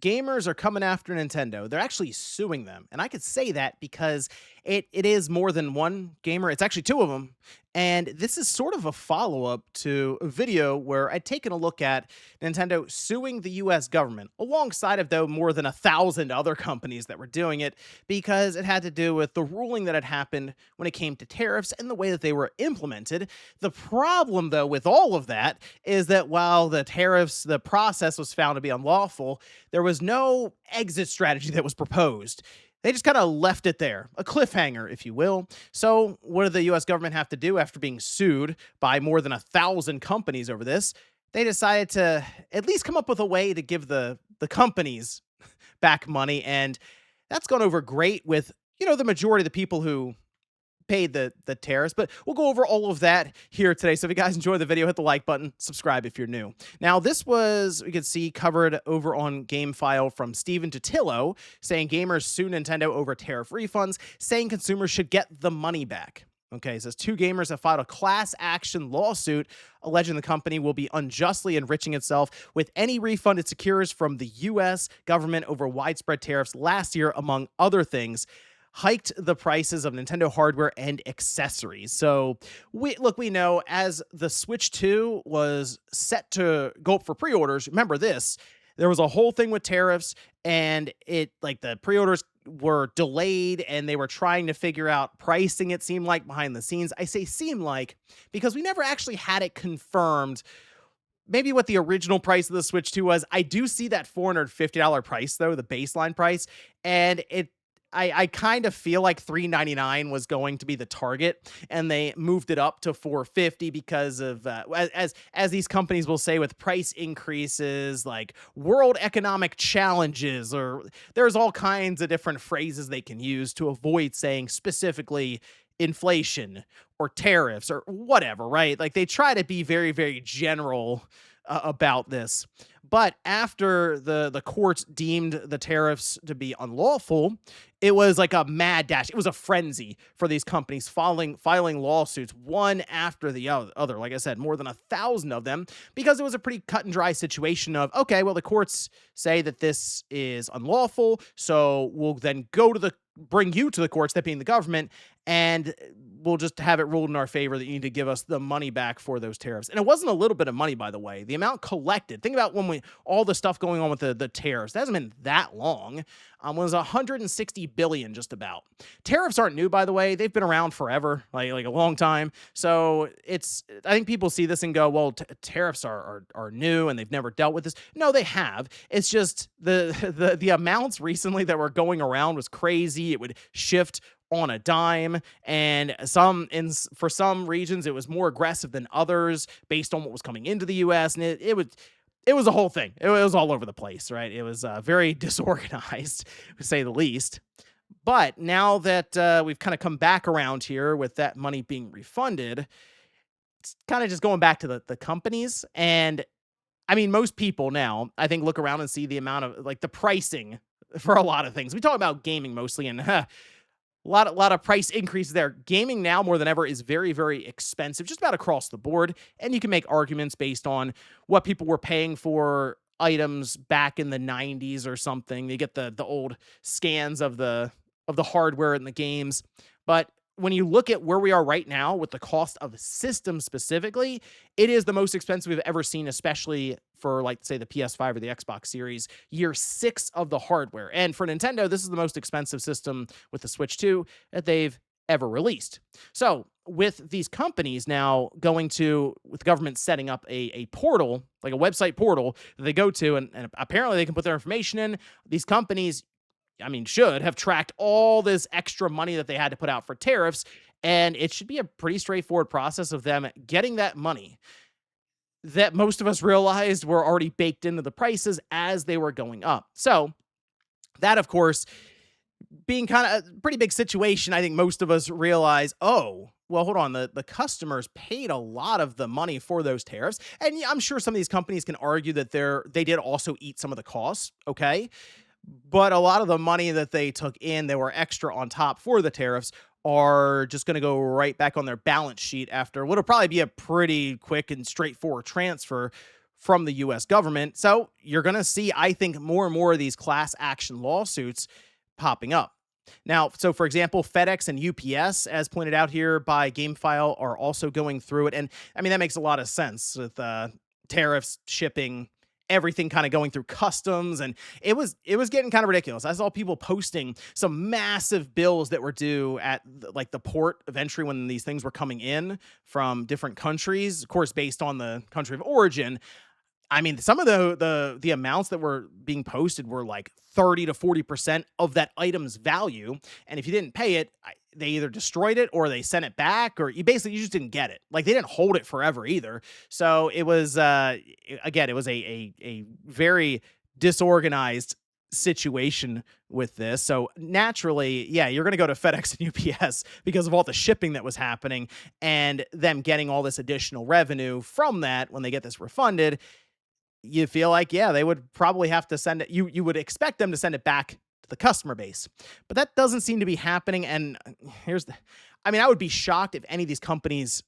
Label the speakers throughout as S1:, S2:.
S1: gamers are coming after Nintendo. They're actually suing them. And I could say that because it is more than one gamer. It's actually two of them. And this is sort of a follow-up to a video where I'd taken a look at Nintendo suing the US government, alongside of though more than 1,000 other companies that were doing it, because it had to do with the ruling that had happened when it came to tariffs and the way that they were implemented. The problem though with all of that is that while the process was found to be unlawful, there was no exit strategy that was proposed. They just kind of left it there, a cliffhanger, if you will. So, what did the US government have to do after being sued by more than 1,000 companies over this? They decided to at least come up with a way to give the companies back money. And that's gone over great with, the majority of the people who paid the tariffs. But we'll go over all of that here today. So if you guys enjoy the video, hit the like button, subscribe if you're new. Now, this was, we could see, covered over on GameFile from Steven Totillo, saying gamers sue Nintendo over tariff refunds, saying consumers should get the money back. Okay, it says two gamers have filed a class action lawsuit alleging the company will be unjustly enriching itself with any refund it secures from the U.S. government over widespread tariffs last year, among other things, hiked the prices of Nintendo hardware and accessories. So we know as the Switch 2 was set to go up for pre-orders, remember this, there was a whole thing with tariffs, and the pre-orders were delayed and they were trying to figure out pricing, it seemed like, behind the scenes. I say seem like because we never actually had it confirmed maybe what the original price of the Switch 2 was. I do see that $450 price though, the baseline price, and I kind of feel like $399 was going to be the target, and they moved it up to $450 because of as these companies will say, with price increases like world economic challenges, or there's all kinds of different phrases they can use to avoid saying specifically inflation or tariffs or whatever, right? Like they try to be very, very general about this. But after the courts deemed the tariffs to be unlawful, it was like a mad dash. It was a frenzy for these companies filing lawsuits one after the other. Like I said, more than 1,000 of them, because it was a pretty cut and dry situation of, okay, well, the courts say that this is unlawful, so we'll then bring you to the courts, that being the government, and we'll just have it ruled in our favor that you need to give us the money back for those tariffs. And it wasn't a little bit of money, by the way. The amount collected, think about all the stuff going on with the tariffs, that hasn't been that long, was 160 billion just about. Tariffs aren't new, by the way. They've been around forever, like a long time. So I think people see this and go, well, tariffs are new and they've never dealt with this. No, they have. It's just the amounts recently that were going around was crazy. It would shift on a dime, and for some regions it was more aggressive than others based on what was coming into the US, and it was a whole thing. It was all over the place, right? It was very disorganized, to say the least. But now that we've kind of come back around here with that money being refunded, it's kind of just going back to the companies. And I mean, most people now, I think, look around and see the amount of the pricing for a lot of things. We talk about gaming mostly, and a lot of price increases there. Gaming now more than ever is very, very expensive, just about across the board. And you can make arguments based on what people were paying for items back in the 90s or something. You get the old scans of the hardware in the games. But when you look at where we are right now with the cost of systems specifically, it is the most expensive we've ever seen, especially for, say, the PS5 or the Xbox Series, year 6 of the hardware. And for Nintendo, this is the most expensive system with the Switch 2 that they've ever released. So with these companies now with the government setting up a portal, like a website portal that they go to, and apparently they can put their information in, these companies, should have tracked all this extra money that they had to put out for tariffs, and it should be a pretty straightforward process of them getting that money that most of us realized were already baked into the prices as they were going up. So that, of course, being kind of a pretty big situation, I think most of us realize, oh, well, hold on, the customers paid a lot of the money for those tariffs. And I'm sure some of these companies can argue that they did also eat some of the costs, okay? But a lot of the money that they took in, that were extra on top for the tariffs, are just going to go right back on their balance sheet after what'll probably be a pretty quick and straightforward transfer from the US government. So you're going to see, I think, more and more of these class action lawsuits popping up. Now, so for example, FedEx and UPS, as pointed out here by GameFile, are also going through it. And I mean, that makes a lot of sense with tariffs, shipping, everything kind of going through customs, and it was getting kind of ridiculous. I saw people posting some massive bills that were due at like the port of entry when these things were coming in from different countries, of course based on the country of origin. I mean, some of the amounts that were being posted were like 30 to 40% of that item's value, and if you didn't pay it, they either destroyed it or they sent it back, or you just didn't get it. Like they didn't hold it forever either. So it was again, it was a very disorganized situation with this. So naturally, yeah, you're going to go to FedEx and UPS because of all the shipping that was happening and them getting all this additional revenue from that when they get this refunded. You feel like, yeah, they would probably have to send it. You would expect them to send it back to the customer base, but that doesn't seem to be happening. And I mean, I would be shocked if any of these companies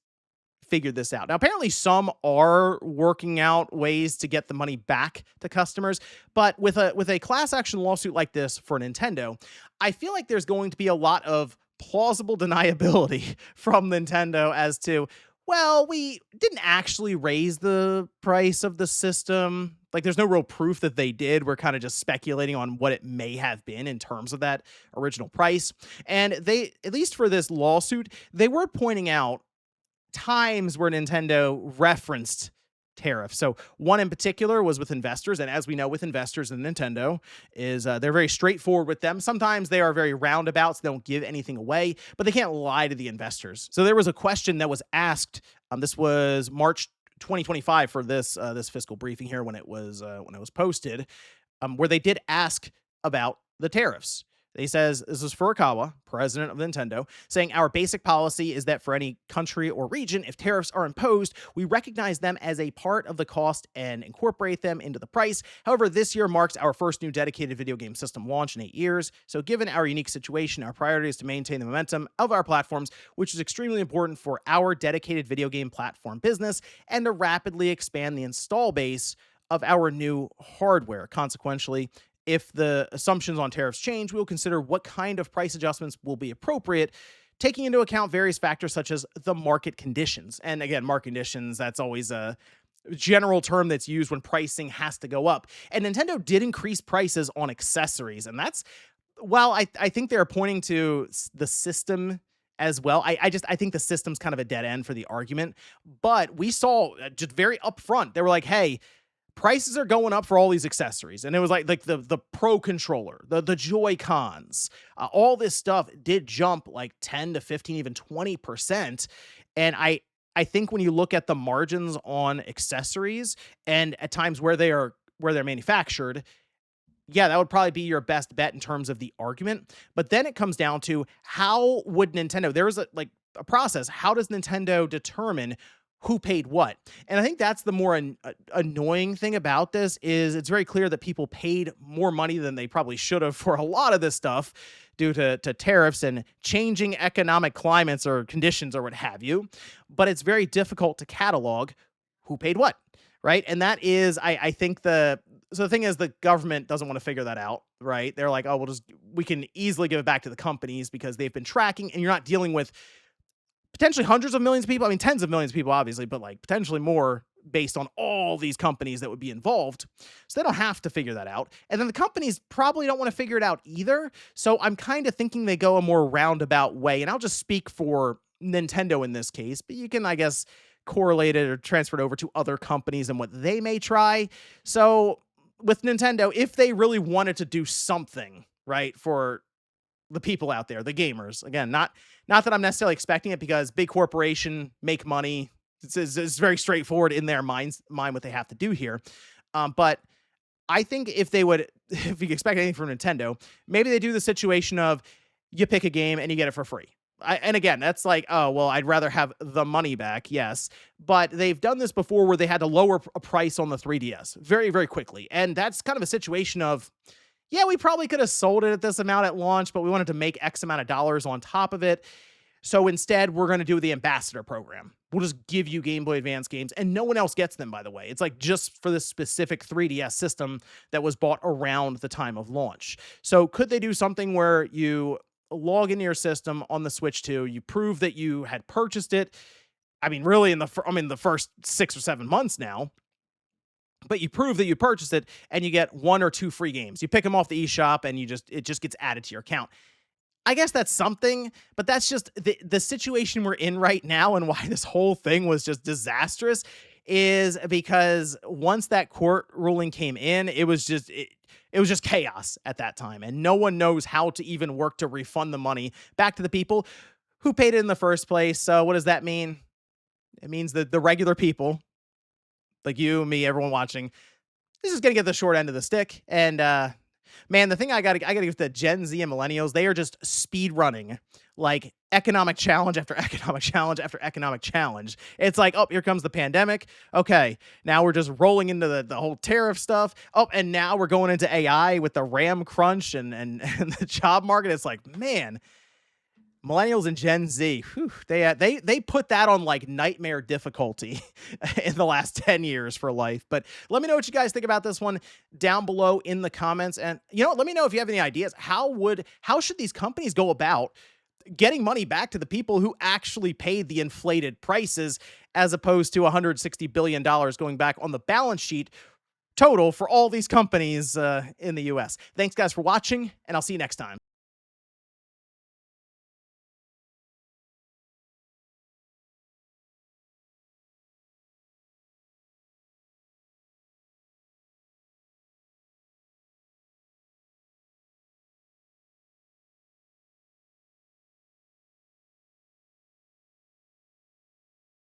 S1: figured this out. Now, apparently some are working out ways to get the money back to customers, but with a class action lawsuit like this for Nintendo, I feel like there's going to be a lot of plausible deniability from Nintendo as to, well, we didn't actually raise the price of the system. Like, there's no real proof that they did. We're kind of just speculating on what it may have been in terms of that original price. And they, at least for this lawsuit, they were pointing out times where Nintendo referenced tariff. So one in particular was with investors, and as we know with investors in Nintendo is they're very straightforward with them. Sometimes they are very roundabouts, they don't give anything away, but they can't lie to the investors. So there was a question that was asked. This was March 2025 for this fiscal briefing here when it was posted, where they did ask about the tariffs. He says, this is Furukawa, president of Nintendo, saying our basic policy is that for any country or region, if tariffs are imposed, we recognize them as a part of the cost and incorporate them into the price. However, this year marks our first new dedicated video game system launch in 8 years. So given our unique situation, our priority is to maintain the momentum of our platforms, which is extremely important for our dedicated video game platform business, and to rapidly expand the install base of our new hardware. Consequently, if the assumptions on tariffs change, we will consider what kind of price adjustments will be appropriate, taking into account various factors such as the market conditions. And again, market conditions, that's always a general term that's used when pricing has to go up. And Nintendo did increase prices on accessories. And that's, well, I think they're pointing to the system as well. I think the system's kind of a dead end for the argument. But we saw just very upfront, they were like, hey, prices are going up for all these accessories. And it was like the Pro controller, the Joy-Cons, all this stuff did jump like 10 to 15, even 20%. And I think when you look at the margins on accessories and at times where they're manufactured, yeah, that would probably be your best bet in terms of the argument. But then it comes down to, how would Nintendo, there was a process. How does Nintendo determine who paid what? And I think that's the more annoying thing about this, is it's very clear that people paid more money than they probably should have for a lot of this stuff due to tariffs and changing economic climates or conditions or what have you. But it's very difficult to catalog who paid what, right? And that is, I think so the thing is, the government doesn't want to figure that out, right? They're like, oh, we can easily give it back to the companies because they've been tracking, and you're not dealing with potentially hundreds of millions of people. I mean, tens of millions of people, obviously, but like potentially more based on all these companies that would be involved. So they don't have to figure that out. And then the companies probably don't want to figure it out either. So I'm kind of thinking they go a more roundabout way. And I'll just speak for Nintendo in this case, but you can, I guess, correlate it or transfer it over to other companies and what they may try. So with Nintendo, if they really wanted to do something, right, for the people out there, the gamers, again, not that I'm necessarily expecting it, because big corporation make money. It's very straightforward in their mind what they have to do here. But I think if you expect anything from Nintendo, maybe they do the situation of you pick a game and you get it for free. And again, that's like, oh, well, I'd rather have the money back. Yes. But they've done this before where they had to lower a price on the 3DS very, very quickly. And that's kind of a situation of, yeah, we probably could have sold it at this amount at launch, but we wanted to make X amount of dollars on top of it. So instead, we're going to do the ambassador program. we'll just give you Game Boy Advance games, and no one else gets them, by the way. It's like just for this specific 3DS system that was bought around the time of launch. So could they do something where you log into your system on the Switch 2, you prove that you had purchased it? I mean, really, the first 6 or 7 months now, but you prove that you purchased it, and you get 1 or 2 free games. You pick them off the eShop, and it just gets added to your account. I guess that's something, but that's just the situation we're in right now, and why this whole thing was just disastrous is because once that court ruling came in, it was just chaos at that time, and no one knows how to even work to refund the money back to the people who paid it in the first place. So what does that mean? It means that the regular people, like you, me, everyone watching, this is gonna get the short end of the stick. And man, the thing I gotta give to Gen Z and millennials, they are just speed running like economic challenge after economic challenge after economic challenge. It's like, oh, here comes the pandemic. Okay, now we're just rolling into the whole tariff stuff. Oh, and now we're going into AI with the RAM crunch and the job market. It's like, man, millennials and Gen Z, whew, they put that on like nightmare difficulty in the last 10 years for life. But let me know what you guys think about this one down below in the comments. And let me know if you have any ideas. How should these companies go about getting money back to the people who actually paid the inflated prices, as opposed to $160 billion going back on the balance sheet total for all these companies in the US? Thanks guys for watching, and I'll see you next time.